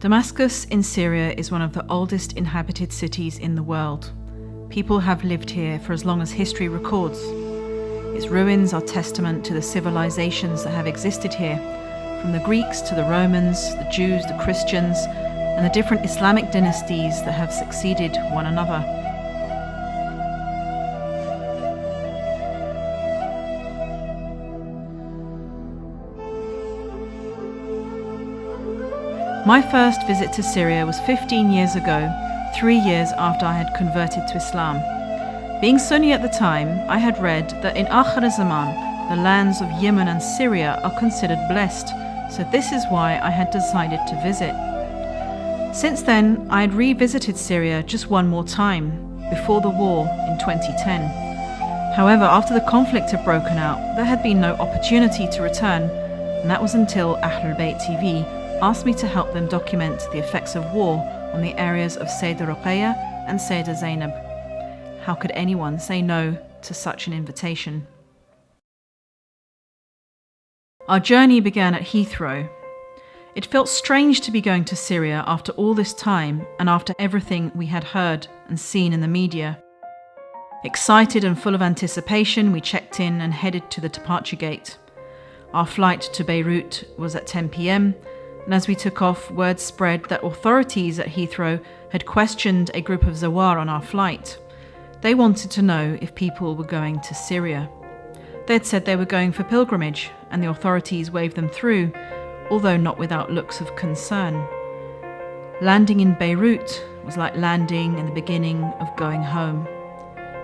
Damascus in Syria is one of the oldest inhabited cities in the world. People have lived here for as long as history records. Its ruins are testament to the civilizations that have existed here, from the Greeks to the Romans, the Jews, the Christians, and the different Islamic dynasties that have succeeded one another. My first visit to Syria was 15 years ago, 3 years after I had converted to Islam. Being Sunni at the time, I had read that in Akhir Zaman, the lands of Yemen and Syria are considered blessed, so this is why I had decided to visit. Since then, I had revisited Syria just one more time, before the war in 2010. However, after the conflict had broken out, there had been no opportunity to return, and that was until Ahlulbayt TV asked me to help them document the effects of war on the areas of Sayyidah Ruqayya and Sayyidah Zainab. How could anyone say no to such an invitation? Our journey began at Heathrow. It felt strange to be going to Syria after all this time and after everything we had heard and seen in the media. Excited and full of anticipation, we checked in and headed to the departure gate. Our flight to Beirut was at 10 p.m, and as we took off, word spread that authorities at Heathrow had questioned a group of Zawar on our flight. They wanted to know if people were going to Syria. They had said they were going for pilgrimage, and the authorities waved them through, although not without looks of concern. Landing in Beirut was like landing in the beginning of going home.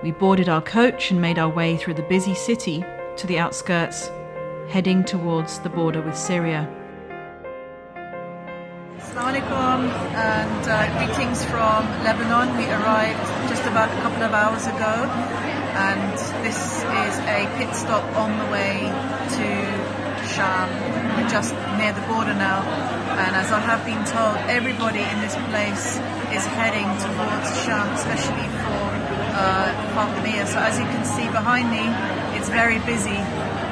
We boarded our coach and made our way through the busy city to the outskirts, heading towards the border with Syria. Assalamu alaikum and greetings from Lebanon. We arrived just about a couple of hours ago, and this is a pit stop on the way to Sham. We're just near the border now, and as I have been told, everybody in this place is heading towards Sham, especially for Fatimiyya. So as you can see behind me, it's very busy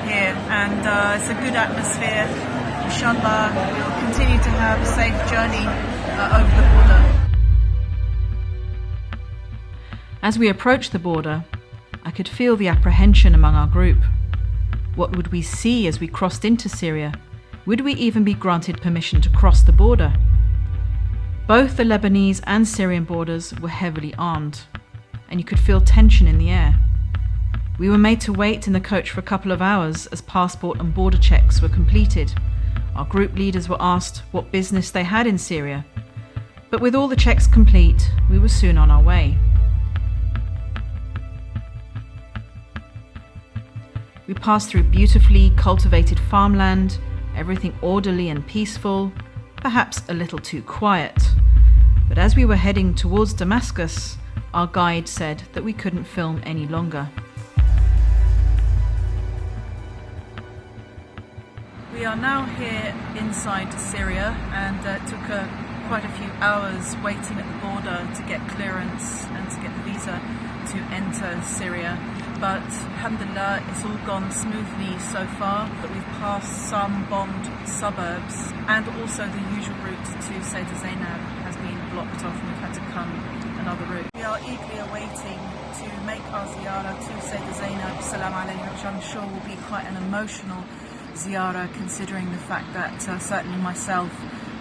here, and it's a good atmosphere. Inshallah, we'll continue to have a safe journey over the border. As we approached the border, I could feel the apprehension among our group. What would we see as we crossed into Syria? Would we even be granted permission to cross the border? Both the Lebanese and Syrian borders were heavily armed, and you could feel tension in the air. We were made to wait in the coach for a couple of hours as passport and border checks were completed. Our group leaders were asked what business they had in Syria. But with all the checks complete, we were soon on our way. We passed through beautifully cultivated farmland, everything orderly and peaceful, perhaps a little too quiet. But as we were heading towards Damascus, our guide said that we couldn't film any longer. We are now here inside Syria, and it took quite a few hours waiting at the border to get clearance and to get the visa to enter Syria. But alhamdulillah, it's all gone smoothly so far, but we've passed some bombed suburbs, and also the usual route to Sayyidah Zainab has been blocked off and we've had to come another route. We are eagerly awaiting to make our ziyarah to Sayyidah Zainab, salam alayha, which I'm sure will be quite an emotional ziyarah, considering the fact that certainly myself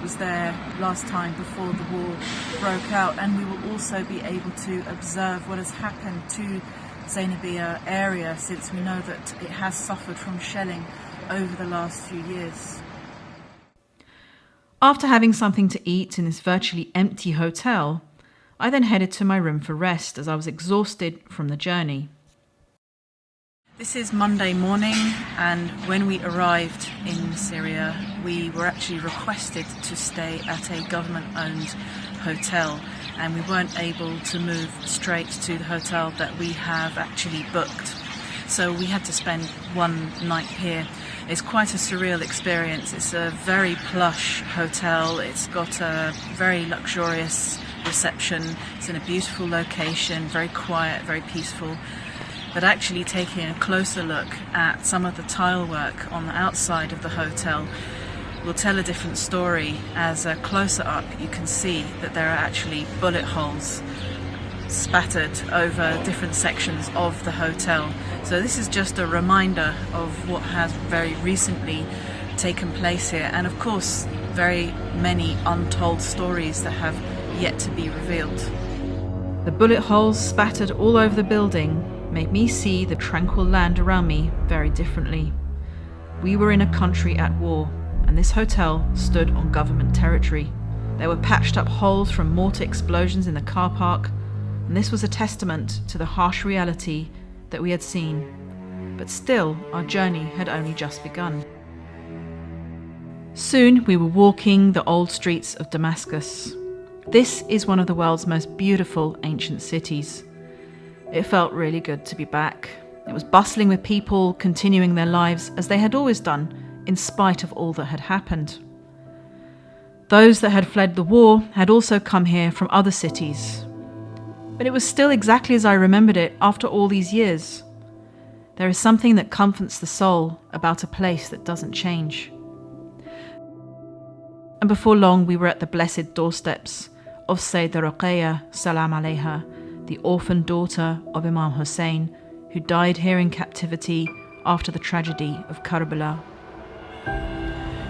was there last time before the war broke out, and we will also be able to observe what has happened to Zainabiyya area, since we know that it has suffered from shelling over the last few years. After having something to eat in this virtually empty hotel, I then headed to my room for rest as I was exhausted from the journey. This is Monday morning, and when we arrived in Syria, we were actually requested to stay at a government-owned hotel, and we weren't able to move straight to the hotel that we have actually booked. So we had to spend one night here. It's quite a surreal experience. It's a very plush hotel. It's got a very luxurious reception. It's in a beautiful location, very quiet, very peaceful. But actually taking a closer look at some of the tile work on the outside of the hotel, will tell a different story, as closer up you can see that there are actually bullet holes spattered over different sections of the hotel. So this is just a reminder of what has very recently taken place here, and of course very many untold stories that have yet to be revealed. The bullet holes spattered all over the building made me see the tranquil land around me very differently. We were in a country at war, and this hotel stood on government territory. There were patched up holes from mortar explosions in the car park, and this was a testament to the harsh reality that we had seen. But still, our journey had only just begun. Soon we were walking the old streets of Damascus. This is one of the world's most beautiful ancient cities. It felt really good to be back. It was bustling with people continuing their lives as they had always done, in spite of all that had happened. Those that had fled the war had also come here from other cities. But it was still exactly as I remembered it after all these years. There is something that comforts the soul about a place that doesn't change. And before long we were at the blessed doorsteps of Sayyidah Ruqayya, salam alayha, the orphan daughter of Imam Hussein, who died here in captivity after the tragedy of Karbala.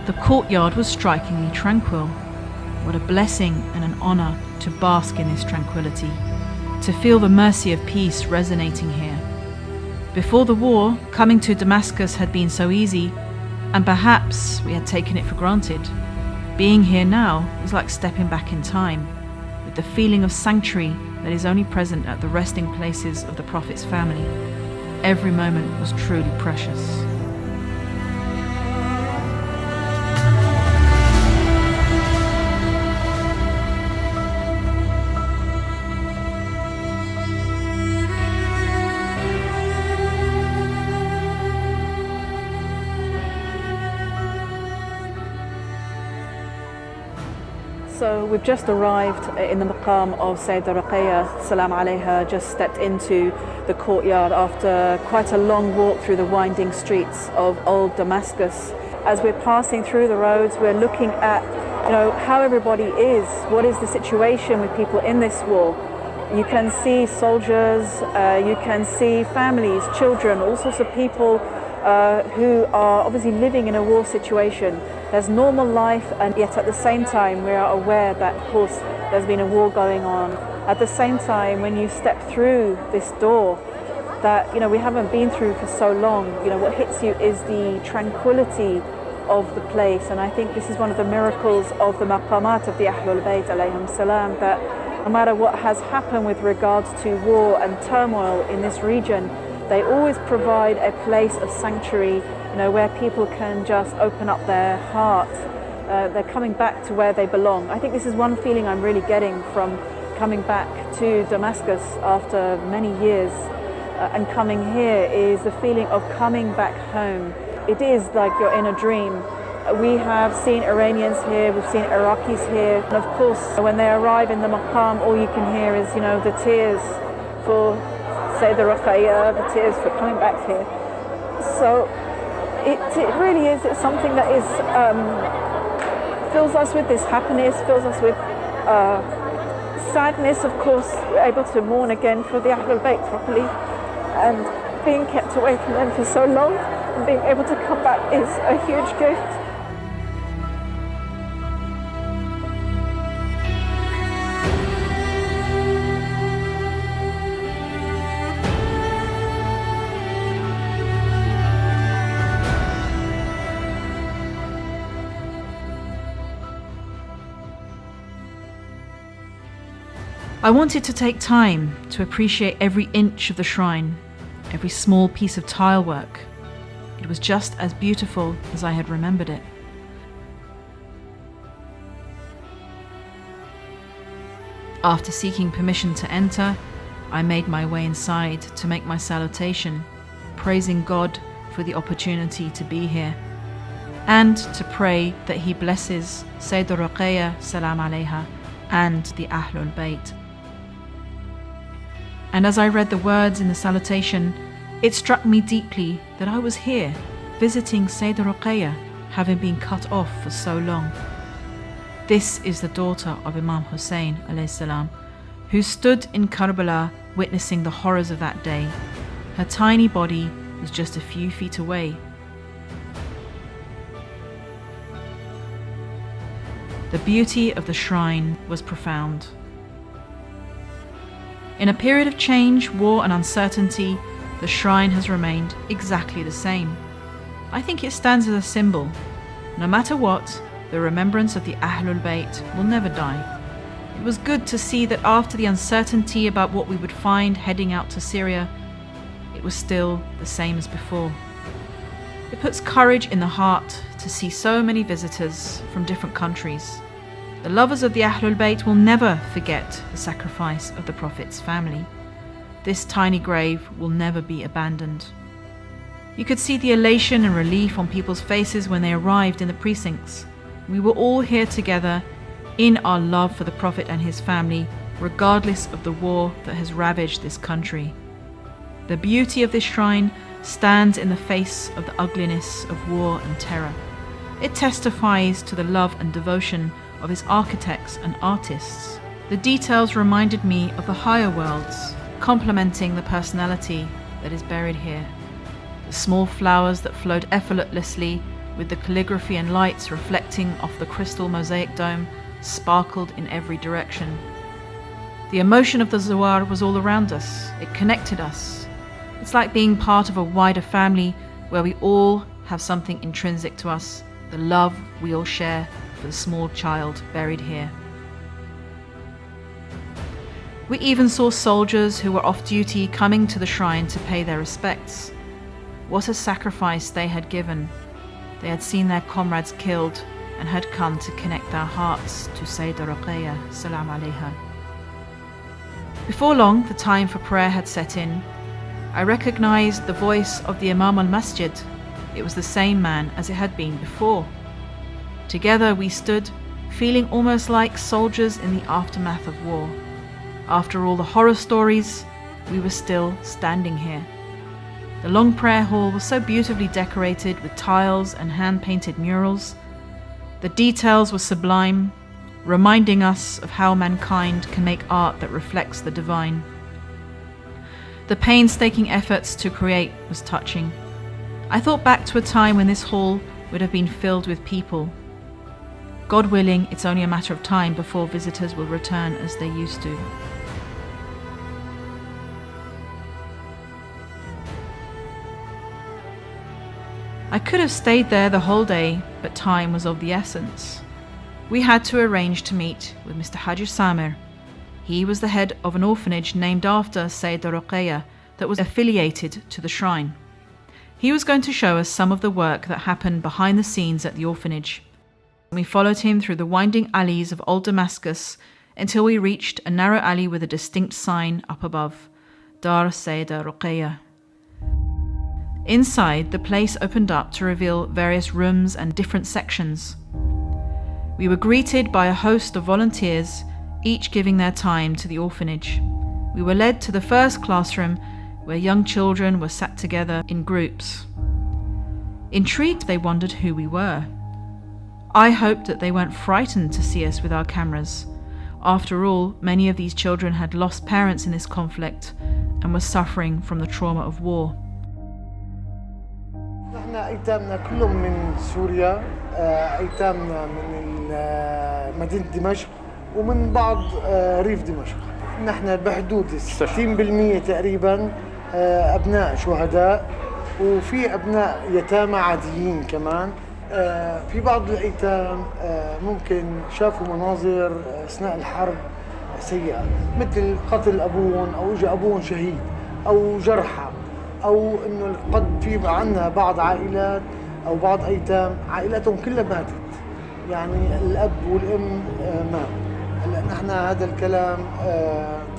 The courtyard was strikingly tranquil. What a blessing and an honour to bask in this tranquility, to feel the mercy of peace resonating here. Before the war, coming to Damascus had been so easy, and perhaps we had taken it for granted. Being here now is like stepping back in time, with the feeling of sanctuary that is only present at the resting places of the Prophet's family. Every moment was truly precious. So we've just arrived in the maqam of Sayyidah Ruqayya, salam alayha, just stepped into the courtyard after quite a long walk through the winding streets of old Damascus. As we're passing through the roads, we're looking at, how everybody is. What is the situation with people in this war? You can see soldiers, you can see families, children, all sorts of people who are obviously living in a war situation. There's normal life, and yet at the same time we are aware that, of course, there's been a war going on. At the same time, when you step through this door that we haven't been through for so long, what hits you is the tranquility of the place. And I think this is one of the miracles of the maqamat of the Ahlulbayt alayhim salam, that no matter what has happened with regards to war and turmoil in this region, they always provide a place of sanctuary, where people can just open up their heart. They're coming back to where they belong. I think this is one feeling I'm really getting from coming back to Damascus after many years and coming here, is the feeling of coming back home. It is like you're in a dream. We have seen Iranians here, we've seen Iraqis here, and of course when they arrive in the maqam, all you can hear is the tears for Sayyidah Ruqayya, the tears for coming back here. So it really is, it's something that is fills us with this happiness, fills us with sadness. Of course, we're able to mourn again for the Ahlulbayt properly, and being kept away from them for so long and being able to come back is a huge gift. I wanted to take time to appreciate every inch of the shrine, every small piece of tile work. It was just as beautiful as I had remembered it. After seeking permission to enter, I made my way inside to make my salutation, praising God for the opportunity to be here, and to pray that He blesses Sayyidah Ruqayya, salam alayha, and the Ahlulbayt. And as I read the words in the salutation, it struck me deeply that I was here, visiting Sayyidah Ruqayya, having been cut off for so long. This is the daughter of Imam Hussein alayhi salam, who stood in Karbala witnessing the horrors of that day. Her tiny body was just a few feet away. The beauty of the shrine was profound. In a period of change, war and uncertainty, the shrine has remained exactly the same. I think it stands as a symbol. No matter what, the remembrance of the Ahlulbayt will never die. It was good to see that after the uncertainty about what we would find heading out to Syria, it was still the same as before. It puts courage in the heart to see so many visitors from different countries. The lovers of the Ahlulbayt will never forget the sacrifice of the Prophet's family. This tiny grave will never be abandoned. You could see the elation and relief on people's faces when they arrived in the precincts. We were all here together in our love for the Prophet and his family, regardless of the war that has ravaged this country. The beauty of this shrine stands in the face of the ugliness of war and terror. It testifies to the love and devotion of its architects and artists. The details reminded me of the higher worlds, complementing the personality that is buried here. The small flowers that flowed effortlessly with the calligraphy and lights reflecting off the crystal mosaic dome sparkled in every direction. The emotion of the Zawar was all around us. It connected us. It's like being part of a wider family where we all have something intrinsic to us, the love we all share for the small child buried here. We even saw soldiers who were off duty coming to the shrine to pay their respects. What a sacrifice they had given. They had seen their comrades killed and had come to connect their hearts to Sayyidah Ruqayya, salam alayha. Before long, the time for prayer had set in. I recognized the voice of the Imam al-Masjid. It was the same man as it had been before. Together we stood, feeling almost like soldiers in the aftermath of war. After all the horror stories, we were still standing here. The long prayer hall was so beautifully decorated with tiles and hand-painted murals. The details were sublime, reminding us of how mankind can make art that reflects the divine. The painstaking efforts to create was touching. I thought back to a time when this hall would have been filled with people. God willing, it's only a matter of time before visitors will return as they used to. I could have stayed there the whole day, but time was of the essence. We had to arrange to meet with Mr. Haji Samir. He was the head of an orphanage named after Sayyidah Ruqayya that was affiliated to the shrine. He was going to show us some of the work that happened behind the scenes at the orphanage. We followed him through the winding alleys of old Damascus until we reached a narrow alley with a distinct sign up above, Dar Sayyidah Ruqayya. Inside, the place opened up to reveal various rooms and different sections. We were greeted by a host of volunteers, each giving their time to the orphanage. We were led to the first classroom where young children were sat together in groups. Intrigued, they wondered who we were. I hoped that they weren't frightened to see us with our cameras. After all, many of these children had lost parents in this conflict and were suffering from the trauma of war. احنا ايتامنا كلهم من سوريا، ايتامنا من مدينة دمشق ومن بعض ريف دمشق. نحن بحدود 60% تقريبا ابناء شهداء، وفي ابناء يتامى عاديين كمان. في بعض الايتام ممكن شافوا مناظر اثناء الحرب سيئة، مثل قتل ابوهم او اجى ابوهم شهيد او جرحى، أو إنه قد في عنا بعض عائلات أو بعض أيتام عائلاتهم كلها ماتت، يعني الأب والأم مات. هلا نحن هذا الكلام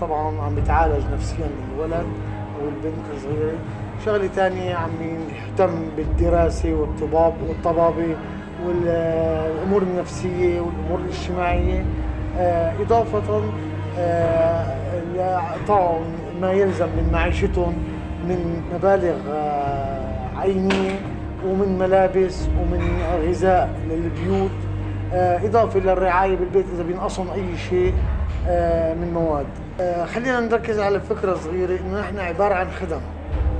طبعاً عم بيتعالج نفسياً الولد والبنت الصغيرة. شغلة ثانية عم يهتم بالدراسة والطبابة والأمور النفسية والأمور الاجتماعية، إضافة لإعطائهم ما يلزم من معيشتهم من مبالغ عينية ومن ملابس ومن غذاء للبيوت، إضافة للرعاية بالبيت إذا بينقصهم أي شيء من مواد. خلينا نركز على فكرة صغيرة، إنه نحن عبارة عن خدم.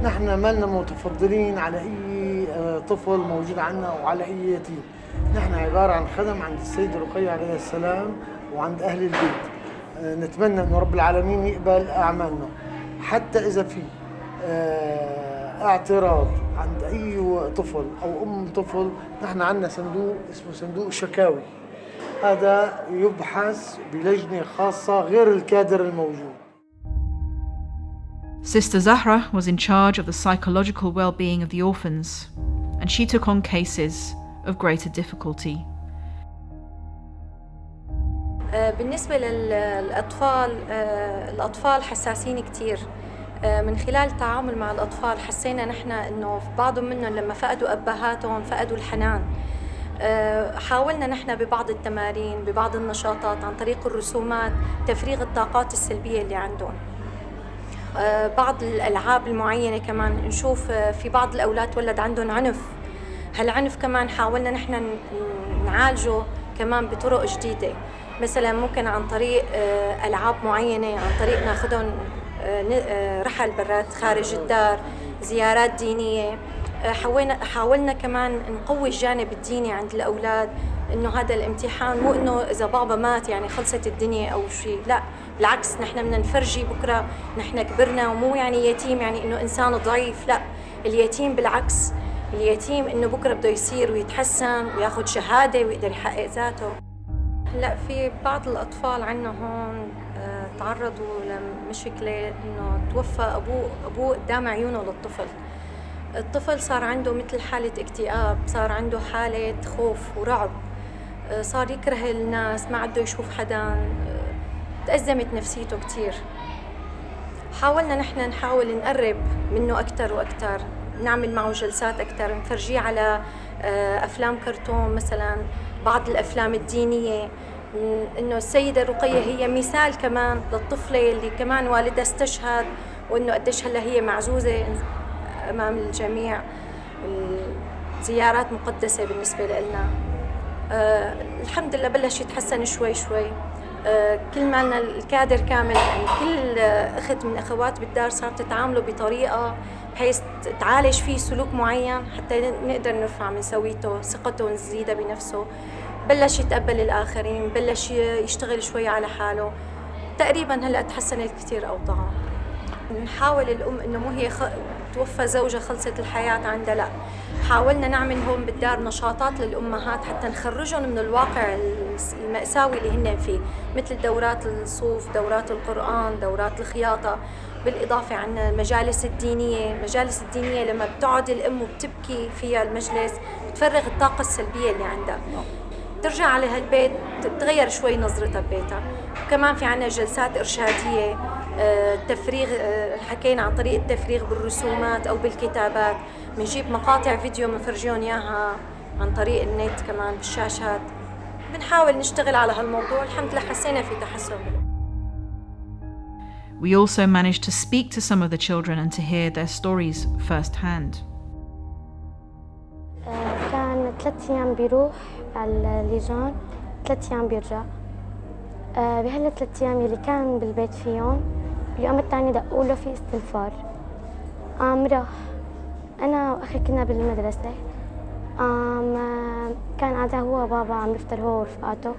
نحن مالنا متفضلين على أي طفل موجود عندنا أو على أي يتيم. نحن عبارة عن خدم عند السيدة رقية عليه السلام وعند أهل البيت. نتمنى إنه رب العالمين يقبل أعمالنا، حتى إذا في اعتراض عند أي طفل أو أم طفل. نحن عندنا صندوق اسمه صندوق شكاوي، هذا يبحث بلجنة خاصة غير الكادر الموجود. Sister Zahra was in charge of the psychological well-being of the orphans, and she took on cases of greater difficulty. بالنسبة للأطفال، الأطفال حساسين كتير. من خلال التعامل مع الأطفال حسينا نحن إنه بعضهم منهم لما فقدوا أبهاتهم فقدوا الحنان. حاولنا نحن ببعض التمارين ببعض النشاطات عن طريق الرسومات تفريغ الطاقات السلبية اللي عندهم. بعض الألعاب المعينة كمان نشوف في بعض الأولاد ولد عندهم عنف، هالعنف كمان حاولنا نحن نعالجه كمان بطرق جديدة، مثلا ممكن عن طريق ألعاب معينة، عن طريق ناخدهم رحل برات خارج الدار، زيارات دينية. حاولنا كمان نقوي الجانب الديني عند الأولاد، إنه هذا الامتحان مو إنه إذا بابا مات يعني خلصت الدنيا أو شيء، لا بالعكس، نحن بدنا نفرجي بكرة نحن كبرنا، ومو يعني يتيم يعني إنه إنسان ضعيف، لا، اليتيم بالعكس، اليتيم إنه بكرة بده يصير ويتحسن وياخد شهادة ويقدر يحقق ذاته. لا، في بعض الأطفال عندنا هون تعرضوا لمشكلة إنه توفى أبوه قدام عيونه للطفل. الطفل صار عنده مثل حالة اكتئاب، صار عنده حالة خوف ورعب، صار يكره الناس، ما عده يشوف حدا، تأزمت نفسيته كتير. حاولنا نحن نحاول نقرب منه أكتر وأكتر، نعمل معه جلسات أكتر، نفرجيه على أفلام كرتون مثلا، بعض الأفلام الدينية، إنه السيدة رقية هي مثال كمان للطفلة اللي كمان والدها استشهد، وإنه قديش هلا هي معزوزة أمام الجميع. الزيارات مقدسة بالنسبة لنا. الحمد لله بلش يتحسن شوي شوي. كل مالنا الكادر كامل، يعني كل أخت من أخوات بالدار صارت تتعاملوا بطريقة بحيث تعالج فيه سلوك معين حتى نقدر نرفع من سويته، ثقته ونزيدها بنفسه. بلش يتقبل الآخرين، بلش يشتغل شوي على حاله. تقريبا هلأ تحسنت كتير أوضاعه. نحاول الأم إنه مو هي توفى زوجها خلصت الحياة عندها، لا، حاولنا نعمل هون بالدار نشاطات للأمهات حتى نخرجهم من الواقع المأساوي اللي هن فيه، مثل دورات الصوف، دورات القرآن، دورات الخياطة. بالإضافة عنا المجالس الدينية. المجالس الدينية لما بتقعد الأم وبتبكي فيها المجلس بتفرغ الطاقة السلبية اللي عندها، ترجع على هالبيت تغير شوي نظرتها ببيتها. وكمان في عنا جلسات إرشادية، التفريغ، حكينا عن طريق التفريغ بالرسومات أو بالكتابات. بنجيب مقاطع فيديو بنفرجيهم إياها عن طريق النت كمان بالشاشات. بنحاول نشتغل على هالموضوع، الحمد لله حسينا في تحسن. We also managed to speak to some of the children and to hear their stories firsthand. كان 3 أيام بيروح على اللجان، 3 أيام بيرجع. بهال3 أيام اللي كان بالبيت فيهم، اليوم الثاني دقوا له في استنفار. راح أنا وأخي كنا بالمدرسة. كان قاعد هو وبابا عم يفطر هو ورفقاته.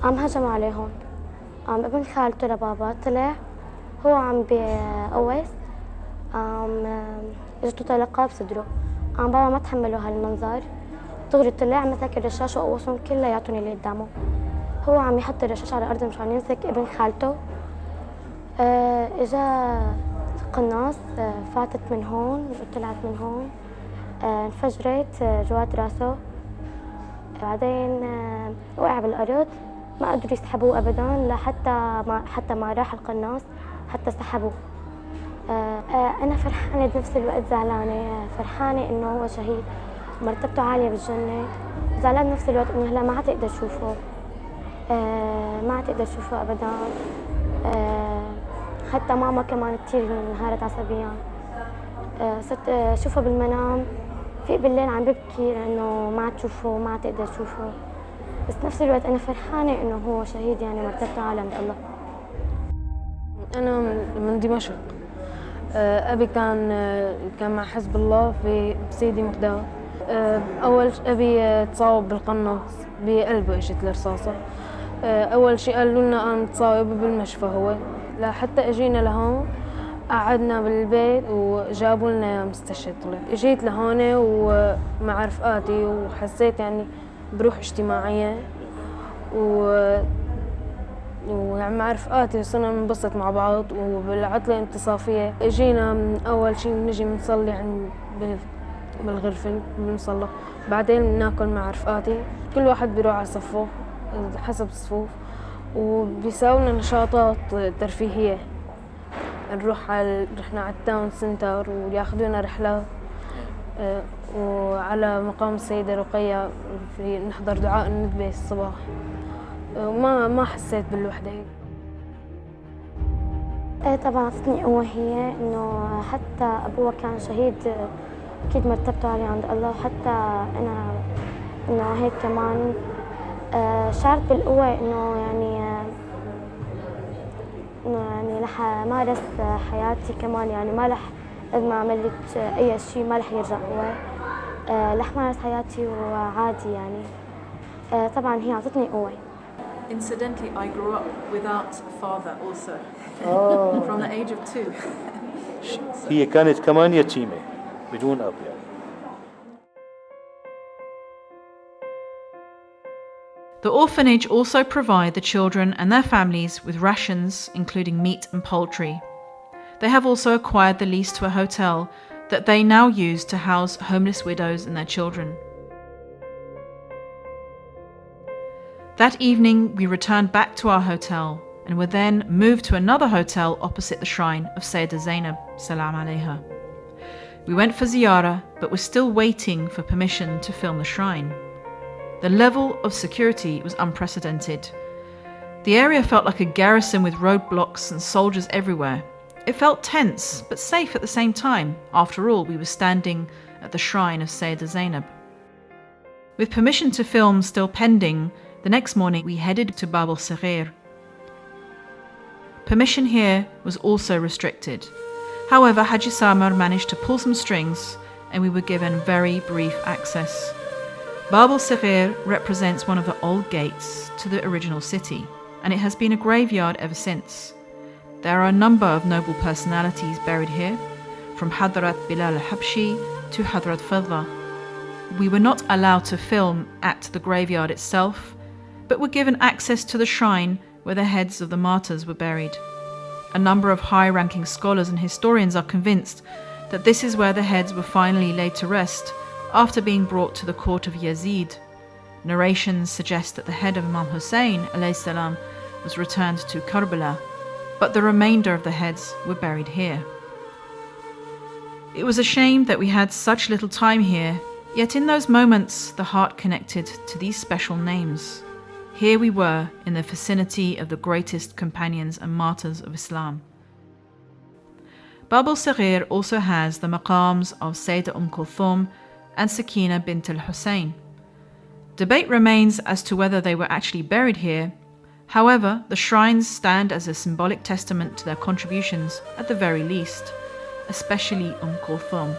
هجموا عليهم. ابن خالته لبابا طلع هو عم بقوس، اجته طلقة بصدره. بابا ما تحملوا هالمنظر، دغري طلع مسك الرشاش وقوسهم كلياتهم اللي قدامه. هو عم يحط الرشاش على الأرض مشان يمسك ابن خالته. اجا قناص، فاتت من هون وطلعت من هون، انفجرت جوات راسه. بعدين وقع بالأرض، ما قدروا يسحبوه أبداً حتى ما راح القناص حتى سحبوه. أنا فرحانة بنفس الوقت زعلانة، فرحانة إنه هو شهيد، مرتبته عالية بالجنة، زعلانة بنفس الوقت إنه هلا ما عتقدر تشوفه، ما عتقدر تشوفه أبداً. حتى ماما كمان كتير انهارت عصبيا. صرت أشوفه بالمنام في بالليل عم ببكي لأنه ما تشوفه ما تقدر تشوفه، بس نفس الوقت أنا فرحانة إنه هو شهيد يعني مرتبته أعلى عند الله. أنا من دمشق. أبي كان مع حزب الله في بسيدي مقدار. أول أبي تصاوب بالقناص بقلبه إجت الرصاصة. أول شيء قالوا لنا أنا متصاوب بالمشفى هو، لحتى أجينا لهون قعدنا بالبيت وجابوا لنا مستشفى طلع. اجيت لهون ومع رفقاتي وحسيت يعني بروح اجتماعية ويعني مع رفقاتي وصرنا ننبسط مع بعض وبالعطلة انتصافية. اجينا أول شيء بنجي بنصلي عند بالغرفة بالمصلى، بعدين بناكل مع رفقاتي، كل واحد بيروح على صفه حسب الصفوف، وبيساونا نشاطات ترفيهية. رحنا على التاون سنتر وياخذونا رحلات، وعلى مقام السيدة رقية في نحضر دعاء الندبة الصباح. ما حسيت بالوحدة. ايه طبعا اعطتني قوة هي انه حتى ابوها كان شهيد اكيد مرتبته عالية عند الله، وحتى انا انه هيك كمان شعرت بالقوة انه يعني رح مارس حياتي كمان، يعني ما رح قد ما عملت اي شيء ما رح يرجع هو، رح مارس حياتي وعادي يعني. طبعا هي اعطتني قوة. Incidentally, I grew up without a father also, from the age of 2. هي كانت كمان يتيمة بدون أب يعني. The orphanage also provide the children and their families with rations, including meat and poultry. They have also acquired the lease to a hotel that they now use to house homeless widows and their children. That evening, we returned back to our hotel and were then moved to another hotel opposite the shrine of Sayyidah Zainab, salam alayha. We went for ziyarah, but were still waiting for permission to film the shrine. The level of security was unprecedented. The area felt like a garrison with roadblocks and soldiers everywhere. It felt tense, but safe at the same time. After all, we were standing at the shrine of Sayyidah Zainab. With permission to film still pending, the next morning we headed to Bab al-Saghir. Permission here was also restricted. However, Haji Samar managed to pull some strings and we were given very brief access. Bab al-Saghir represents one of the old gates to the original city, and it has been a graveyard ever since. There are a number of noble personalities buried here, from Hadrat Bilal al-Habshi to Hadrat Fadha. We were not allowed to film at the graveyard itself, but were given access to the shrine where the heads of the martyrs were buried. A number of high-ranking scholars and historians are convinced that this is where the heads were finally laid to rest after being brought to the court of Yazid. Narrations suggest that the head of Imam Hussein alayhi salam was returned to Karbala, but the remainder of the heads were buried here. It was a shame that we had such little time here, yet in those moments the heart connected to these special names. Here we were in the vicinity of the greatest companions and martyrs of Islam. Bab al-Saghir also has the maqams of Sayyidah Kulthum and Sakina bint al-Hussein. Debate remains as to whether they were actually buried here. However, the shrines stand as a symbolic testament to their contributions at the very least, especially Kulthum.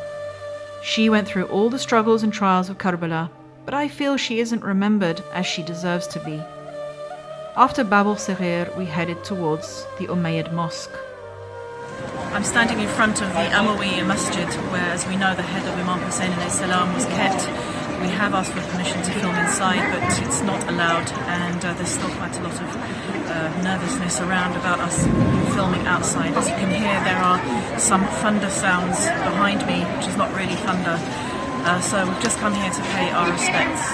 She went through all the struggles and trials of Karbala, but I feel she isn't remembered as she deserves to be. After Bab al-Saghir, we headed towards the Umayyad Mosque. I'm standing in front of the Amawi Masjid, where, as we know, the head of Imam Hussein alayhi salam was kept. We have asked for permission to film inside, but it's not allowed, and there's still quite a lot of nervousness around about us filming outside. As you can hear, there are some thunder sounds behind me, which is not really thunder. So we've just come here to pay our respects.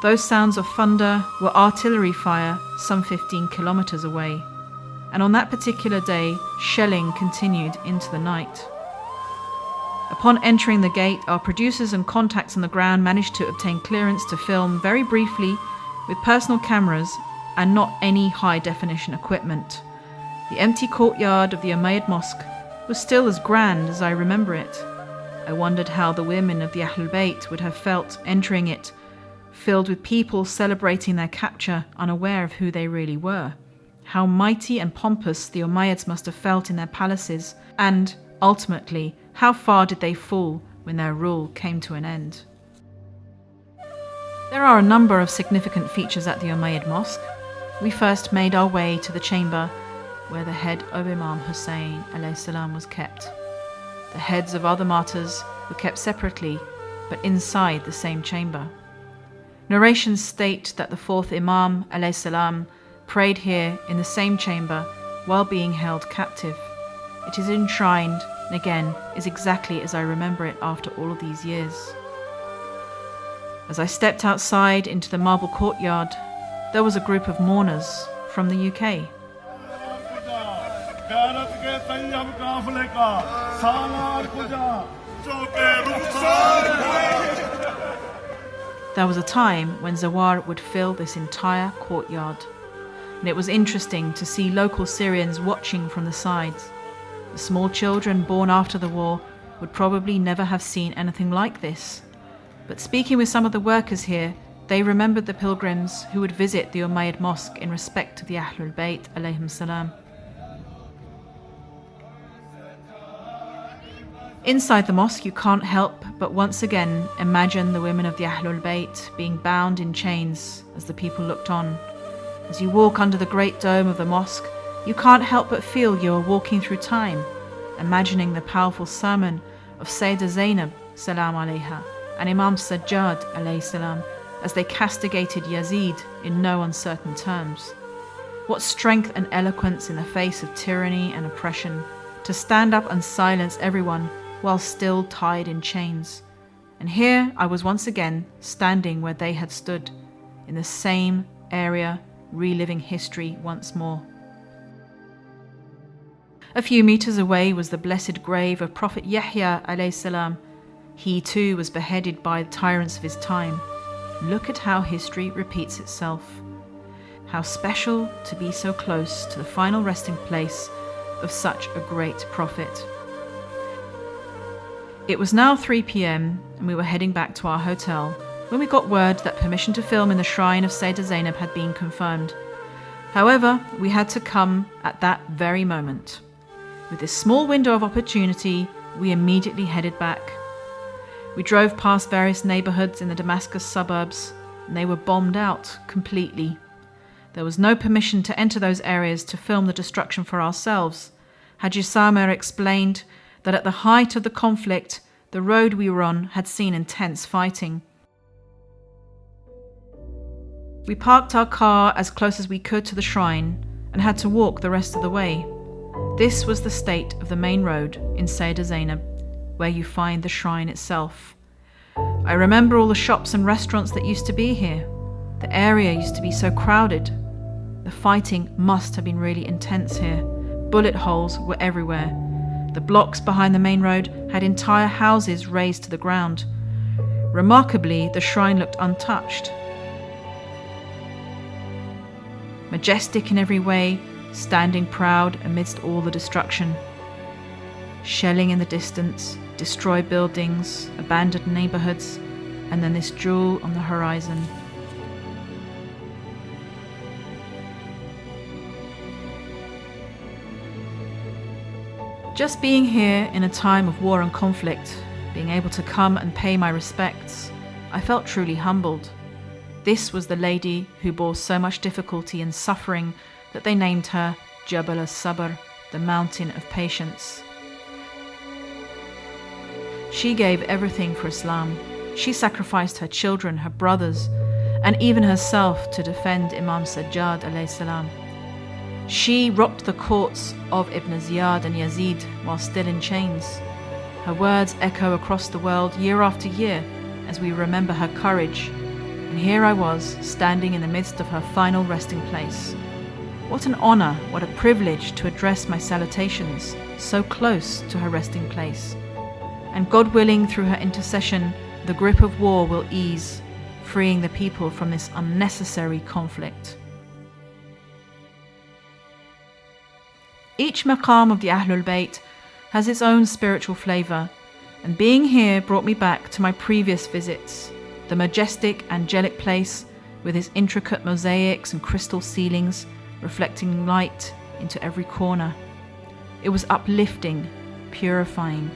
Those sounds of thunder were artillery fire some 15 kilometers away. And on that particular day, shelling continued into the night. Upon entering the gate, our producers and contacts on the ground managed to obtain clearance to film very briefly with personal cameras and not any high-definition equipment. The empty courtyard of the Umayyad Mosque was still as grand as I remember it. I wondered how the women of the Ahlulbayt would have felt entering it, filled with people celebrating their capture, unaware of who they really were. How mighty and pompous the Umayyads must have felt in their palaces, and, ultimately, how far did they fall when their rule came to an end. There are a number of significant features at the Umayyad Mosque. We first made our way to the chamber where the head of Imam Hussein alayhi salam was kept. The heads of other martyrs were kept separately, but inside the same chamber. Narrations state that the fourth Imam alayhi salam prayed here in the same chamber while being held captive. It is enshrined, and again, is exactly as I remember it after all of these years. As I stepped outside into the marble courtyard, there was a group of mourners from the UK. There was a time when Zawar would fill this entire courtyard, and it was interesting to see local Syrians watching from the sides. The small children born after the war would probably never have seen anything like this. But speaking with some of the workers here, they remembered the pilgrims who would visit the Umayyad Mosque in respect to the Ahlulbayt alayhim salam. Inside the mosque, you can't help but once again imagine the women of the Ahlulbayt being bound in chains as the people looked on. As you walk under the great dome of the mosque, you can't help but feel you are walking through time, imagining the powerful sermon of Sayyidah Zainab salam alayha and Imam Sajjad alayhi salam as they castigated Yazid in no uncertain terms. What strength and eloquence in the face of tyranny and oppression, to stand up and silence everyone while still tied in chains. And here I was once again standing where they had stood, in the same area, reliving history once more. A few meters away was the blessed grave of Prophet Yahya alayhi salam. He too was beheaded by the tyrants of his time. Look at how history repeats itself. How special to be so close to the final resting place of such a great prophet. It was now 3 p.m. and we were heading back to our hotel when we got word that permission to film in the shrine of Sayyidah Zainab had been confirmed. However, we had to come at that very moment. With this small window of opportunity, we immediately headed back. We drove past various neighborhoods in the Damascus suburbs, and they were bombed out completely. There was no permission to enter those areas to film the destruction for ourselves. Haji Samer explained that at the height of the conflict, the road we were on had seen intense fighting. We parked our car as close as we could to the shrine and had to walk the rest of the way. This was the state of the main road in Sayyidah Zainab, where you find the shrine itself. I remember all the shops and restaurants that used to be here. The area used to be so crowded. The fighting must have been really intense here. Bullet holes were everywhere. The blocks behind the main road had entire houses razed to the ground. Remarkably, the shrine looked untouched. Majestic in every way, standing proud amidst all the destruction. Shelling in the distance, destroyed buildings, abandoned neighborhoods, and then this jewel on the horizon. Just being here in a time of war and conflict, being able to come and pay my respects, I felt truly humbled. This was the lady who bore so much difficulty and suffering that they named her Jabal al-Sabr, the mountain of patience. She gave everything for Islam. She sacrificed her children, her brothers, and even herself to defend Imam Sajjad alayhi salam. She rocked the courts of Ibn Ziyad and Yazid while still in chains. Her words echo across the world year after year as we remember her courage. And here I was, standing in the midst of her final resting place. What an honor, what a privilege to address my salutations so close to her resting place. And God willing, through her intercession, the grip of war will ease, freeing the people from this unnecessary conflict. Each maqam of the Ahlulbayt has its own spiritual flavor, and being here brought me back to my previous visits, the majestic, angelic place with its intricate mosaics and crystal ceilings reflecting light into every corner. It was uplifting, purifying.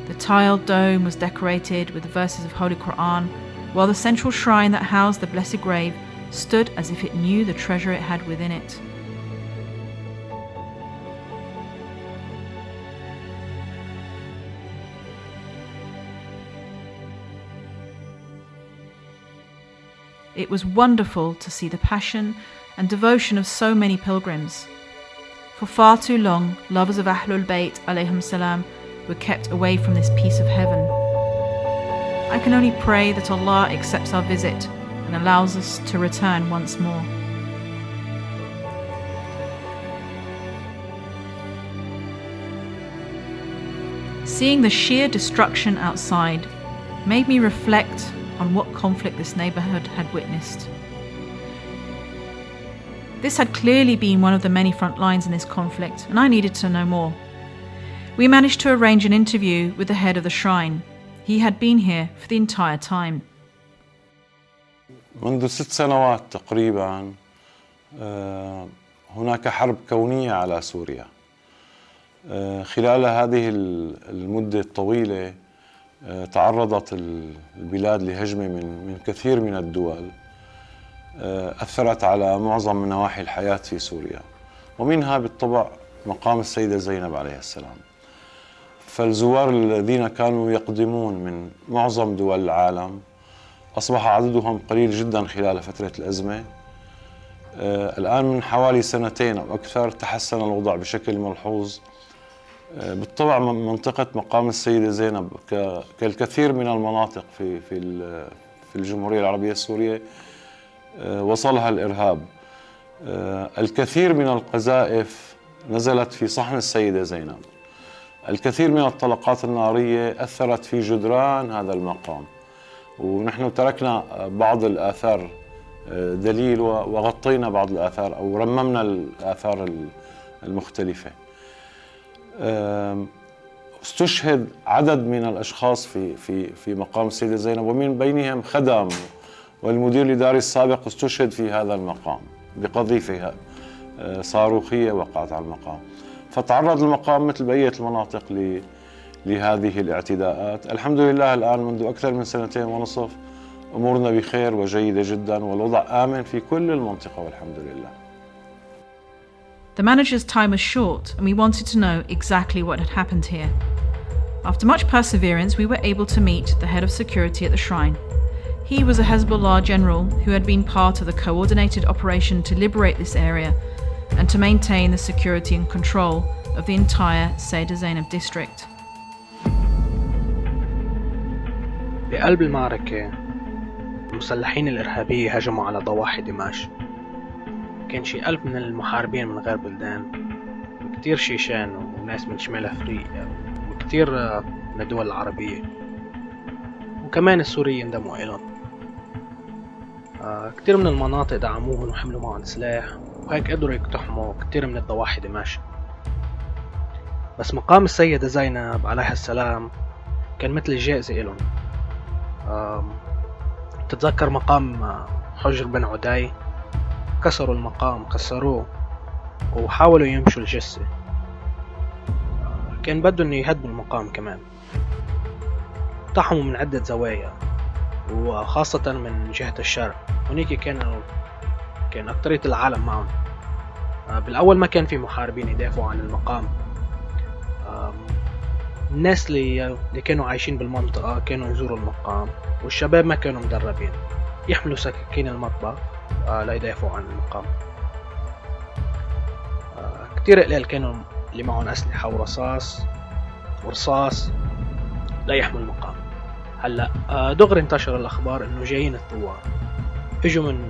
The tiled dome was decorated with verses of Holy Quran, while the central shrine that housed the Blessed Grave stood as if it knew the treasure it had within it. It was wonderful to see the passion and devotion of so many pilgrims. For far too long, lovers of Ahlulbayt alayhim salam were kept away from this piece of heaven. I can only pray that Allah accepts our visit and allows us to return once more. Seeing the sheer destruction outside made me reflect on what conflict this neighbourhood had witnessed. This had clearly been one of the many front lines in this conflict, and I needed to know more. We managed to arrange an interview with the head of the shrine. He had been here for the entire time. منذ 6 سنوات تقريبا هناك حرب كونية على سوريا. خلال هذه المدة الطويلة تعرضت البلاد لهجمة من كثير من الدول أثرت على معظم نواحي الحياة في سوريا، ومنها بالطبع مقام السيدة زينب عليه السلام. فالزوار الذين كانوا يقدمون من معظم دول العالم أصبح عددهم قليل جدا خلال فترة الأزمة. الآن من حوالي 2 أو أكثر تحسن الوضع بشكل ملحوظ. بالطبع منطقة مقام السيدة زينب كالكثير من المناطق في الجمهورية العربية السورية وصلها الإرهاب. الكثير من القذائف نزلت في صحن السيدة زينب. الكثير من الطلقات النارية أثرت في جدران هذا المقام، ونحن تركنا بعض الآثار دليل وغطينا بعض الآثار أو رممنا الآثار المختلفة. استشهد عدد من الأشخاص في مقام السيدة زينب، ومن بينهم خدم والمدير الإداري السابق استشهد في هذا المقام بقذيفة صاروخية وقعت على المقام. فتعرض المقام مثل بقية المناطق لهذه الاعتداءات. الحمد لله الآن منذ أكثر من 2.5 أمورنا بخير وجيدة جدا، والوضع آمن في كل المنطقة والحمد لله. The manager's time was short and we wanted to know exactly what had happened here. After much perseverance, we were able to meet the head of security at the shrine. He was a Hezbollah general who had been part of the coordinated operation to liberate this area and to maintain the security and control of the entire Sayyidah Zainab district. بقلب المعركة المسلحين الإرهابية هجموا على ضواحي دمشق. كان شي 1000 من المحاربين من غير بلدان، وكتير شيشان وناس من شمال أفريقيا وكتير من الدول العربية، وكمان السوريين انضموا إلهم. كتير من المناطق دعموهم وحملوا معهم سلاح، وهيك قدروا يقتحموا كتير من الضواحي دمشق. بس مقام السيدة زينب عليها السلام كان مثل الجائزة إلهم. تتذكر مقام حجر بن عدي؟ كسروا المقام، كسروه وحاولوا يمشوا الجثة. كان بدهم يهدموا المقام كمان. اقتحموا من عدة زوايا وخاصة من جهة الشرق. هناك كان أكترية العالم معهم. بالأول ما كان في محاربين يدافعوا عن المقام. الناس اللي كانوا عايشين بالمنطقة كانوا يزوروا المقام، والشباب ما كانوا مدربين يحملوا سكاكين المطبخ لا يدافعوا عن المقام. كتير قليل كانوا اللي معهم أسلحة ورصاص لا يحموا المقام. هلا دغري انتشر الأخبار إنه جايين الثوار، اجوا من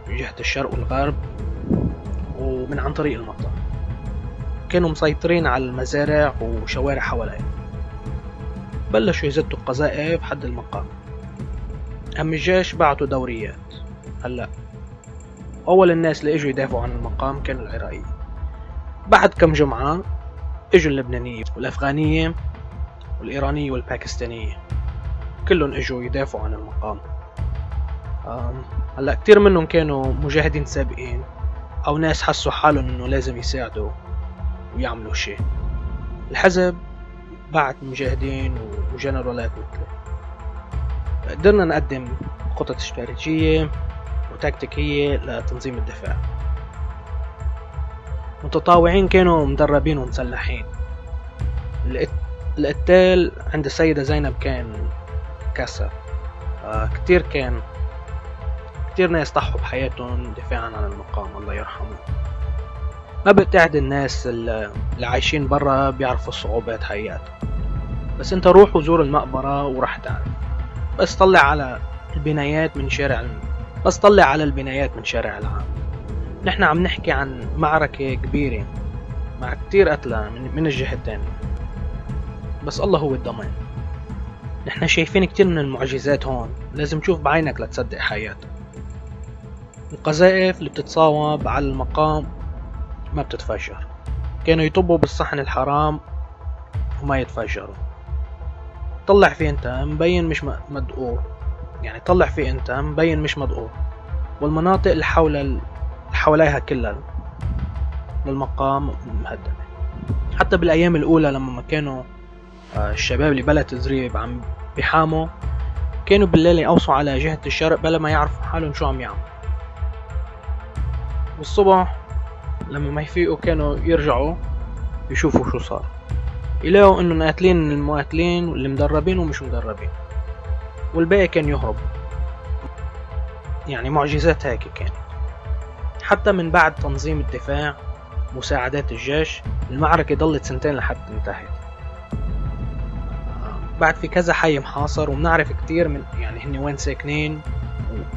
جهة الشرق والغرب ومن عن طريق المطار. كانوا مسيطرين على المزارع وشوارع حواليه. بلشوا يزتوا القذائف حد المقام. أهم الجيش بعتوا دوريات. هلا أول الناس اللي اجوا يدافعوا عن المقام كانوا العراقيين. بعد كم جمعة اجوا اللبنانيين والأفغانيين والإيرانية والباكستانية، كلهم إجوا يدافعوا عن المقام. هلا كتير منهم كانوا مجاهدين سابقين أو ناس حسوا حالهم إنه لازم يساعدوا ويعملوا شيء. الحزب بعت مجاهدين وجنرالات مثله. قدرنا نقدم خطط استراتيجية وتكتيكية لتنظيم الدفاع. متطوعين كانوا مدربين ومسلحين. القتال عند السيدة زينب كان كسر. كتير ناس ضحوا بحياتهم دفاعا عن المقام، الله يرحمه. ما بتعد الناس اللي عايشين برا بيعرفوا الصعوبات حياتهم، بس انت روح وزور المقبرة ورح تعرف. بس طلع على البنايات من شارع العام. نحن عم نحكي عن معركة كبيرة مع كتير قتلى من الجهة الثانية، بس الله هو الضمان. نحن شايفين كتير من المعجزات هون، لازم تشوف بعينك لتصدق حياتك. القذائف اللي بتتصاوب على المقام ما بتتفجر، كانوا يطبوا بالصحن الحرام وما يتفجروا. طلع فيه انت مبين مش مدقور، والمناطق اللي حواليها كلها للمقام مهدمة. حتى بالأيام الأولى لما ما كانوا الشباب اللي بلد زريب عم بيحاموا، كانوا بالليل يقوصوا على جهة الشرق بلا ما يعرفوا حالهم شو عم يعملوا، والصبح لما ما يفيقوا كانوا يرجعوا يشوفوا شو صار، يلاقوا انه قاتلين المقاتلين واللي مدربين ومش مدربين، والباقي كان يهرب. يعني معجزات هيك كانت. حتى من بعد تنظيم الدفاع مساعدات الجيش، المعركة ضلت 2 لحد انتهت. بعد في كذا حي محاصر، وبنعرف كتير من هن وين ساكنين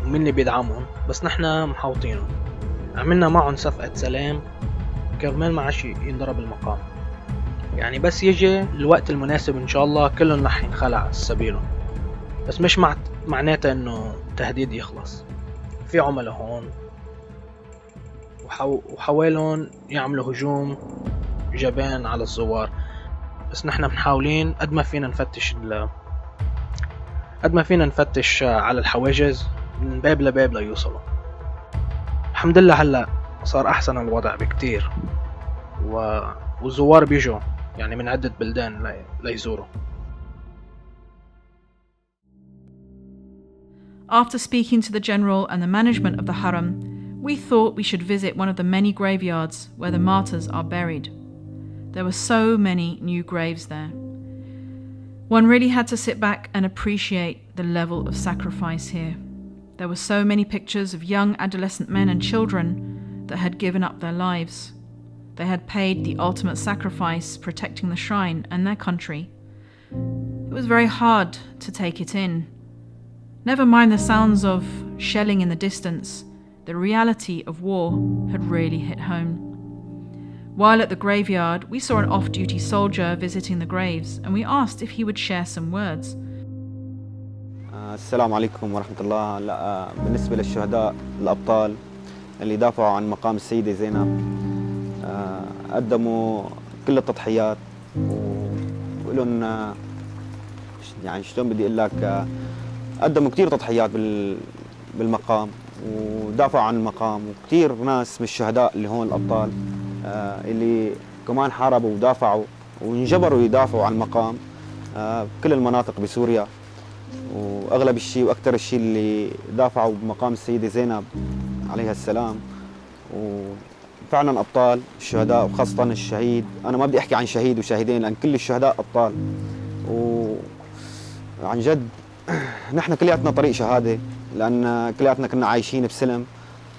ومين اللي بيدعمهم، بس نحن محاوطينهم. عملنا معهم صفقة سلام كرمال ما عادش ينضرب المقام. بس يجي الوقت المناسب ان شاء الله كلهم رح ينخلع سبيلهم، بس مش معناته انه التهديد يخلص. في عملاء هون وحاولون يعملوا هجوم جبان على الزوار، بس نحن محاولين قد ما فينا نفتش على الحواجز من باب لباب ليوصلوا. الحمد لله هلا صار احسن الوضع بكتير، والزوار بيجوا من عدة بلدان ليزوروا. After speaking to the general and the management of the Haram, we thought we should visit one of the many graveyards where the martyrs are buried. There were so many new graves there. One really had to sit back and appreciate the level of sacrifice here. There were so many pictures of young adolescent men and children that had given up their lives. They had paid the ultimate sacrifice protecting the shrine and their country. It was very hard to take it in. Never mind the sounds of shelling in the distance, the reality of war had really hit home. While at the graveyard, we saw an off-duty soldier visiting the graves, and we asked if he would share some words. السلام عليكم ورحمة الله. بالنسبة للشهداء الأبطال اللي دافعوا عن مقام السيدة زينب، قدموا كل التضحيات، ولهم شلون بدي أقول لك، قدموا كتير تضحيات بالمقام ودافعوا عن المقام. وكتير ناس من الشهداء اللي هون الأبطال اللي كمان حاربوا ودافعوا وانجبروا يدافعوا عن المقام بكل المناطق بسوريا. واغلب الشيء واكثر الشيء اللي دافعوا بمقام السيده زينب عليها السلام. وفعلا ابطال الشهداء، وخاصه الشهيد. انا ما بدي احكي عن شهيد وشاهدين لان كل الشهداء ابطال. وعن جد نحن كلياتنا طريق شهاده، لان كلياتنا كنا عايشين بسلم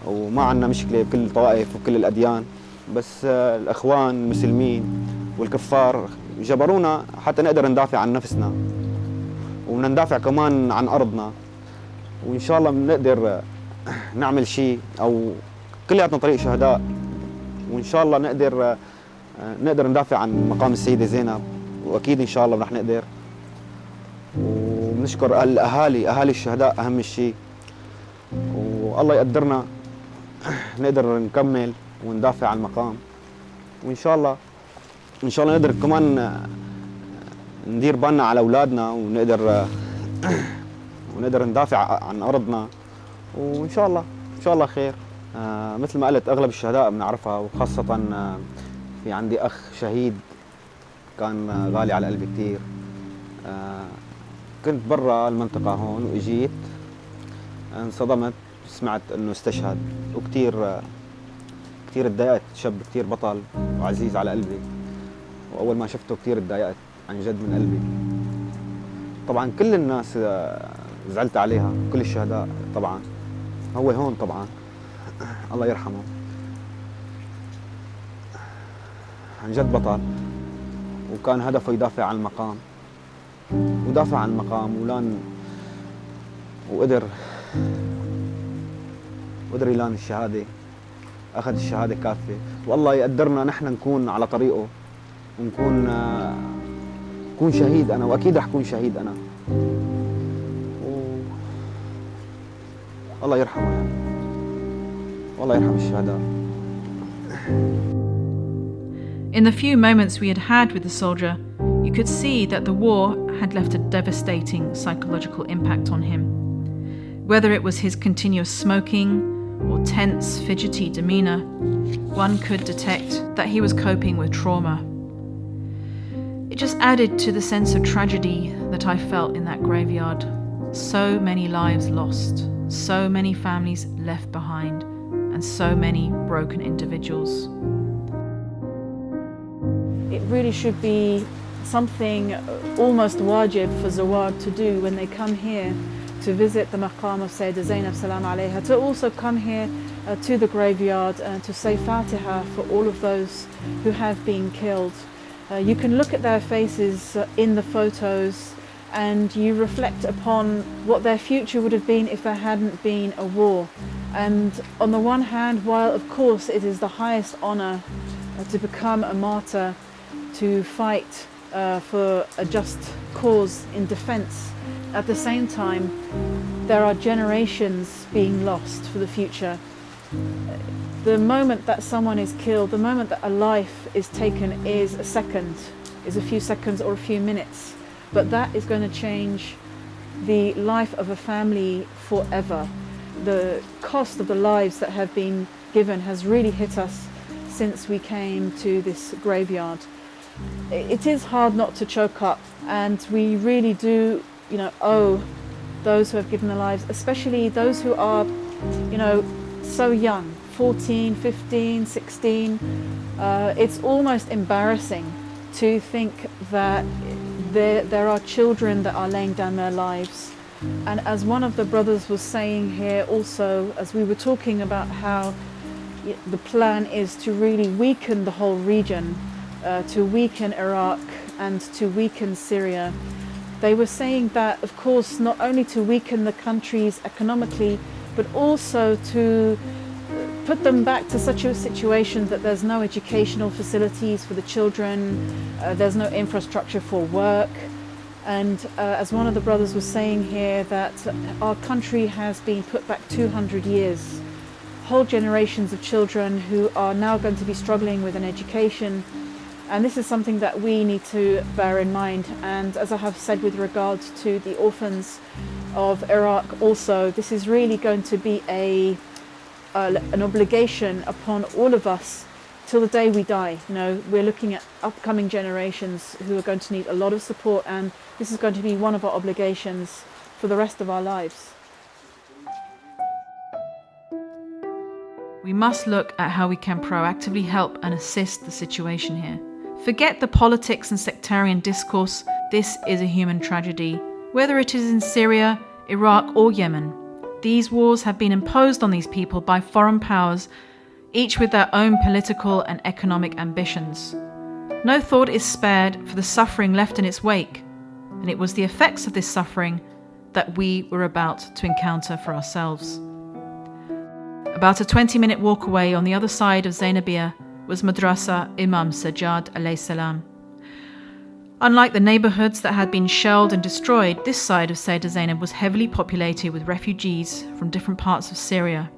وما عندنا مشكله بكل الطوائف وكل الاديان، بس الاخوان المسلمين والكفار جبرونا حتى نقدر ندافع عن نفسنا وندافع كمان عن ارضنا. وان شاء الله بنقدر نعمل شيء، او كلياتنا طريق شهداء، وان شاء الله نقدر ندافع عن مقام السيده زينب، واكيد ان شاء الله رح نقدر. ونشكر اهالي الشهداء اهم شيء، والله يقدرنا نقدر نكمل وندافع عن المقام. وان شاء الله نقدر كمان ندير بالنا على أولادنا ونقدر ندافع عن أرضنا، وإن شاء الله خير. مثل ما قلت أغلب الشهداء بنعرفها، وخاصة في عندي أخ شهيد كان غالي على قلبي كتير. كنت برا المنطقة هون وإجيت انصدمت، سمعت إنه استشهد، وكتير اتضايقت. شاب كتير بطل وعزيز على قلبي، وأول ما شفته كتير اتضايقت عن جد من قلبي. طبعا كل الناس زعلت عليها، كل الشهداء طبعا. هو هون طبعا الله يرحمه، عن جد بطل، وكان هدفه يدافع عن المقام، ودافع عن المقام وقدر يلان الشهادة، أخذ الشهادة كافة. والله يقدرنا نحن نكون على طريقه ونكون شهيد أنا، وأكيد رح أكون شهيد أنا. الله يرحمه يعني، والله يرحم الشهداء. In the few moments we had with the soldier, you could see that the war had left a devastating psychological impact on him. Whether it was his continuous smoking or tense, fidgety demeanour, one could detect that he was coping with trauma. It just added to the sense of tragedy that I felt in that graveyard. So many lives lost, so many families left behind, and so many broken individuals. It really should be something almost wajib for Zawar to do when they come here to visit the maqam of Sayyidah Zainab salam alayha, to also come here to the graveyard and to say Fatiha for all of those who have been killed. You can look at their faces in the photos and you reflect upon what their future would have been if there hadn't been a war. And on the one hand, while of course it is the highest honour to become a martyr, to fight for a just cause in defence, at the same time there are generations being lost for the future. The moment that someone is killed, the moment that a life is taken is a second, is a few seconds or a few minutes, but that is going to change the life of a family forever. The cost of the lives that have been given has really hit us since we came to this graveyard. It is hard not to choke up, and we really do, owe those who have given their lives, especially those who are, so young, 14, 15, 16. It's almost embarrassing to think that there are children that are laying down their lives. And as one of the brothers was saying here also, as we were talking about how the plan is to really weaken the whole region, to weaken Iraq and to weaken Syria, they were saying that, of course, not only to weaken the countries economically, but also to put them back to such a situation that there's no educational facilities for the children, there's no infrastructure for work. And as one of the brothers was saying here, that our country has been put back 200 years. Whole generations of children who are now going to be struggling with an education. And this is something that we need to bear in mind. And as I have said with regards to the orphans of Iraq also, this is really going to be an obligation upon all of us till the day we die. We're looking at upcoming generations who are going to need a lot of support, and this is going to be one of our obligations for the rest of our lives. We must look at how we can proactively help and assist the situation here. Forget the politics and sectarian discourse. This is a human tragedy, whether it is in Syria, Iraq or Yemen. These wars have been imposed on these people by foreign powers, each with their own political and economic ambitions. No thought is spared for the suffering left in its wake, and it was the effects of this suffering that we were about to encounter for ourselves. About a 20-minute walk away on the other side of Zainabiyya was Madrasa Imam Sajjad alayhi salam. Unlike the neighbourhoods that had been shelled and destroyed, this side of Sayyidah Zainab was heavily populated with refugees from different parts of Syria.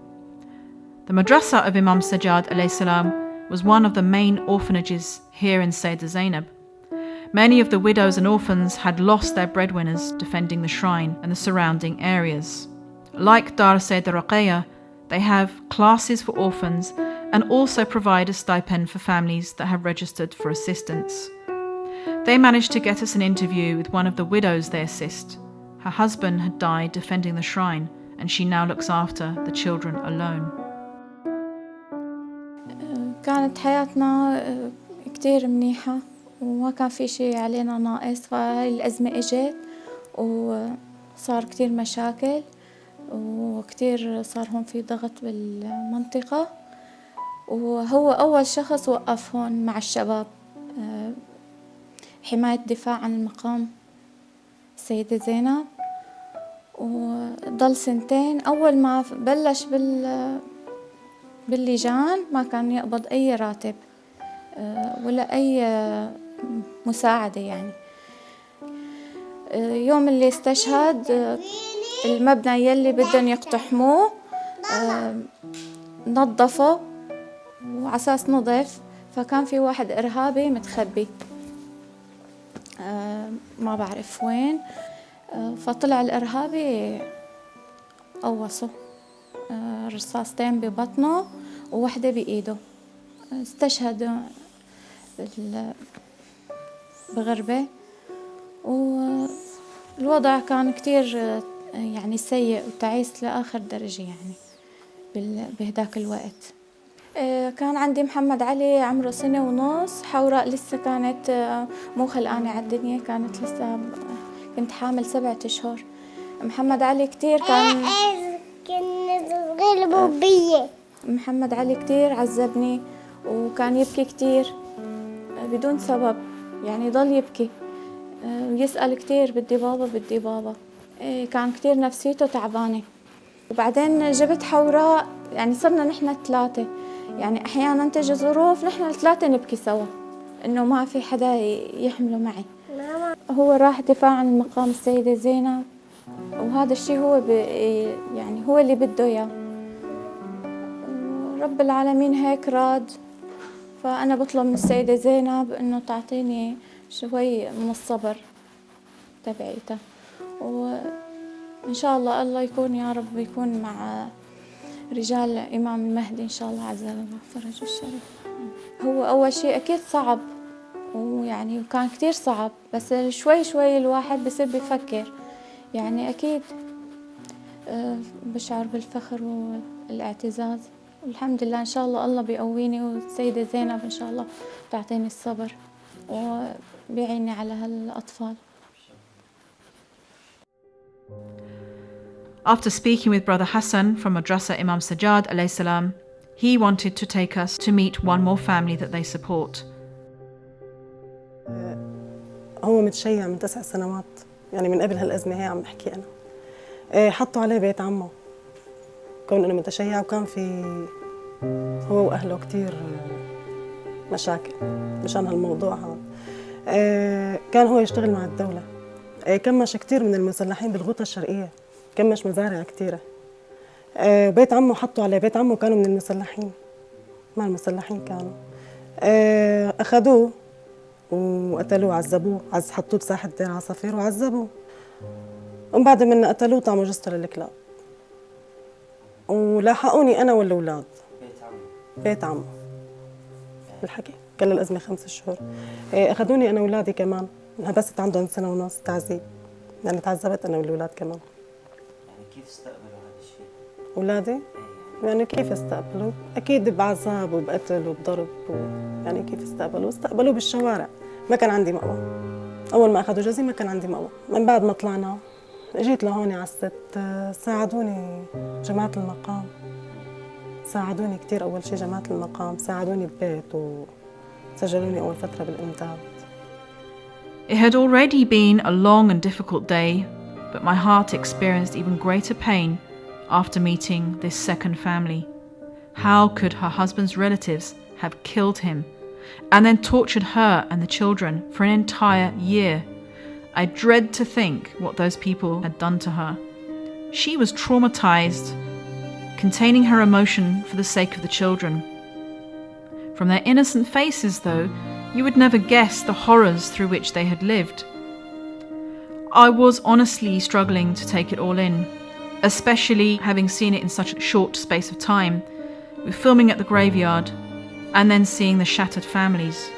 The Madrasa of Imam Sajjad alayhi salam was one of the main orphanages here in Sayyidah Zainab. Many of the widows and orphans had lost their breadwinners defending the shrine and the surrounding areas. Like Dar Sayyid Ruqayya, they have classes for orphans and also provide a stipend for families that have registered for assistance. They managed to get us an interview with one of the widows they assist. Her husband had died defending the shrine, and she now looks after the children alone. كانت حياتنا كتير منيحة وما كان في شيء علينا ناقص، فهاي الأزمة إجت وصار كتير مشاكل وكتير صار هون في ضغط بالمنطقة، وهو أول شخص وقف هون مع الشباب حماية دفاع عن المقام السيدة زينب، وضل سنتين. أول ما بلش باللجان ما كان يقبض أي راتب ولا أي مساعدة يعني. يوم اللي استشهد المبنى يلي بدهم يقتحموه نظفوا وعساس نظف، فكان في واحد إرهابي متخبي ما بعرف وين، فطلع الإرهابي قوصه رصاصتين ببطنه وواحدة بإيده، استشهد بغربة. والوضع كان كتير يعني سيء وتعيس لآخر درجة يعني بهداك الوقت. كان عندي محمد علي عمره 1.5 سنة، حوراء لسه كانت مو خلقانة على الدنيا، كانت لسه كنت حامل 7 أشهر. محمد علي كتير كان محمد علي كتير عذبني وكان يبكي كتير بدون سبب، يعني ضل يبكي ويسأل كتير بدي بابا بدي بابا. كان كتير نفسيته تعبانة. وبعدين جبت حوراء، يعني صرنا نحن 3، يعني أحيانا تجي ظروف نحن ال3 نبكي سوا إنه ما في حدا يحمله معي. هو راح دفاع عن المقام السيدة زينب، وهذا الشيء هو يعني هو اللي بده إياه. رب العالمين هيك راد، فأنا بطلب من السيدة زينب إنه تعطيني شوي من الصبر تبعيته، وإن شاء الله الله يكون يا رب يكون مع رجال إمام المهدي إن شاء الله عز وجل فرجه الشريف. هو أول شيء أكيد صعب، ويعني وكان كتير صعب، بس شوي شوي الواحد بصير بيفكر، يعني أكيد بشعر بالفخر والاعتزاز. والحمد لله إن شاء الله الله بيقويني، والسيدة زينب إن شاء الله تعطيني الصبر وبيعيني على هالأطفال. After speaking with Brother Hassan from Madrasa Imam Sajjad alayhi salam, he wanted to take us to meet one more family that they support. هو متشيع من 9 سنوات، يعني من قبل هالأزمة هي عم بحكي أنا. حطوا عليه بيت عمه كون إنه متشيع، وكان في هو وأهله كتير مشاكل مشان هالموضوع هذا. كان هو يشتغل مع الدولة، كمش كتير من المسلحين بالغوطة الشرقية، كمش مزارع كتيرة. وبيت عمه حطوا عليه بيت عمه كانوا من المسلحين، مع المسلحين كانوا. أخذوه وقتلوه، عذبوه، حطوه بساحة دير عصافير وعذبوه. ومن بعد من قتلوه طعموا جثته للكلاب. ولاحقوني أنا والأولاد. بيت عمه الحكي كان الأزمة 5 شهور. أخذوني أنا وأولادي كمان، انحبست عندهم 1.5 سنة تعذيب، يعني تعذبت أنا والأولاد كمان. يعني كيف استقبلوا هذا الشيء؟ أولادي؟ يعني كيف استقبلوا؟ أكيد بعذاب وبقتل وبضرب يعني كيف استقبلوا؟ استقبلوا بالشوارع، ما كان عندي مأوى. أول ما أخذوا جوزي ما كان عندي مأوى. من بعد ما طلعنا جيت لهون على الست، ساعدوني جماعة المقام، ساعدوني كتير. أول شيء جماعة المقام ساعدوني ببيت وسجلوني أول فترة بالإمداد. It had already been a long and difficult day, but my heart experienced even greater pain after meeting this second family. How could her husband's relatives have killed him and then tortured her and the children for an entire year? I dread to think what those people had done to her. She was traumatized, containing her emotion for the sake of the children. From their innocent faces, though, You would never guess the horrors through which they had lived. I was honestly struggling to take it all in, especially having seen it in such a short space of time, with filming at the graveyard and then seeing the shattered families.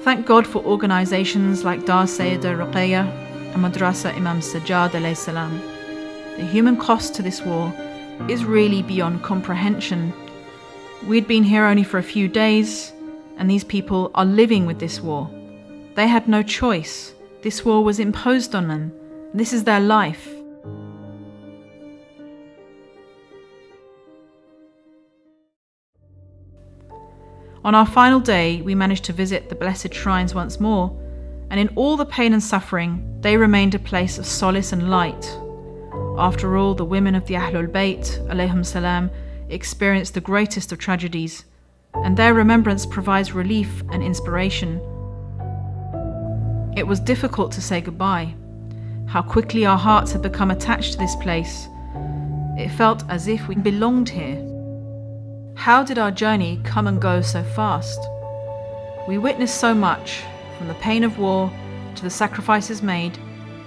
Thank God for organisations like Dar Sayyida Ruqayya and Madrasa Imam Sajjad alayhi salam. The human cost to this war is really beyond comprehension. We'd been here only for a few days, and these people are living with this war. They had no choice. This war was imposed on them. This is their life. On our final day, we managed to visit the blessed shrines once more, and in all the pain and suffering, they remained a place of solace and light. After all, the women of the Ahlulbayt alayhim salam experienced the greatest of tragedies, and their remembrance provides relief and inspiration. It was difficult to say goodbye. How quickly our hearts had become attached to this place. It felt as if we belonged here. How did our journey come and go so fast? We witnessed so much, from the pain of war to the sacrifices made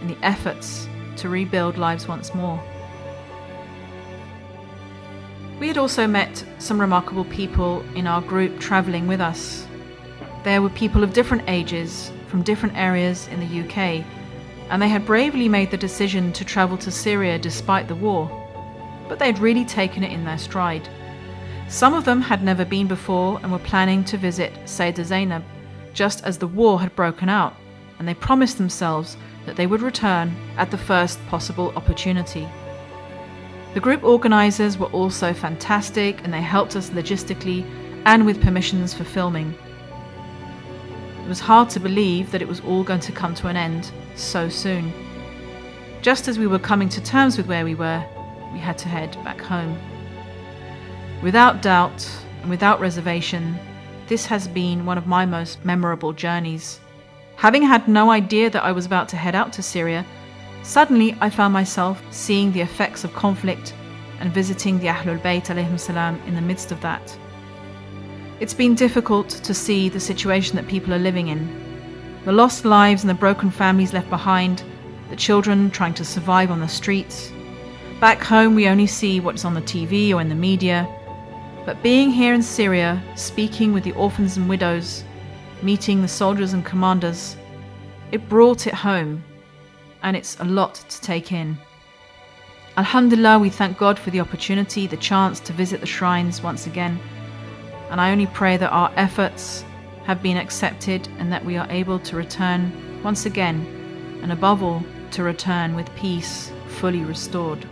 and the efforts to rebuild lives once more. We had also met some remarkable people in our group travelling with us. There were people of different ages, from different areas in the UK, and they had bravely made the decision to travel to Syria despite the war, but they'd really taken it in their stride. Some of them had never been before and were planning to visit Sayyidah Zainab just as the war had broken out, and they promised themselves that they would return at the first possible opportunity. The group organisers were also fantastic, and they helped us logistically and with permissions for filming. It was hard to believe that it was all going to come to an end so soon. Just as we were coming to terms with where we were, we had to head back home. Without doubt and without reservation, this has been one of my most memorable journeys. Having had no idea that I was about to head out to Syria, suddenly I found myself seeing the effects of conflict and visiting the Ahlulbayt alayhim salam in the midst of that. It's been difficult to see the situation that people are living in. The lost lives and the broken families left behind, the children trying to survive on the streets. Back home we only see what's on the TV or in the media, but being here in Syria, speaking with the orphans and widows, meeting the soldiers and commanders, it brought it home, and it's a lot to take in. Alhamdulillah, we thank God for the opportunity, the chance to visit the shrines once again, and I only pray that our efforts have been accepted and that we are able to return once again, and above all, to return with peace fully restored.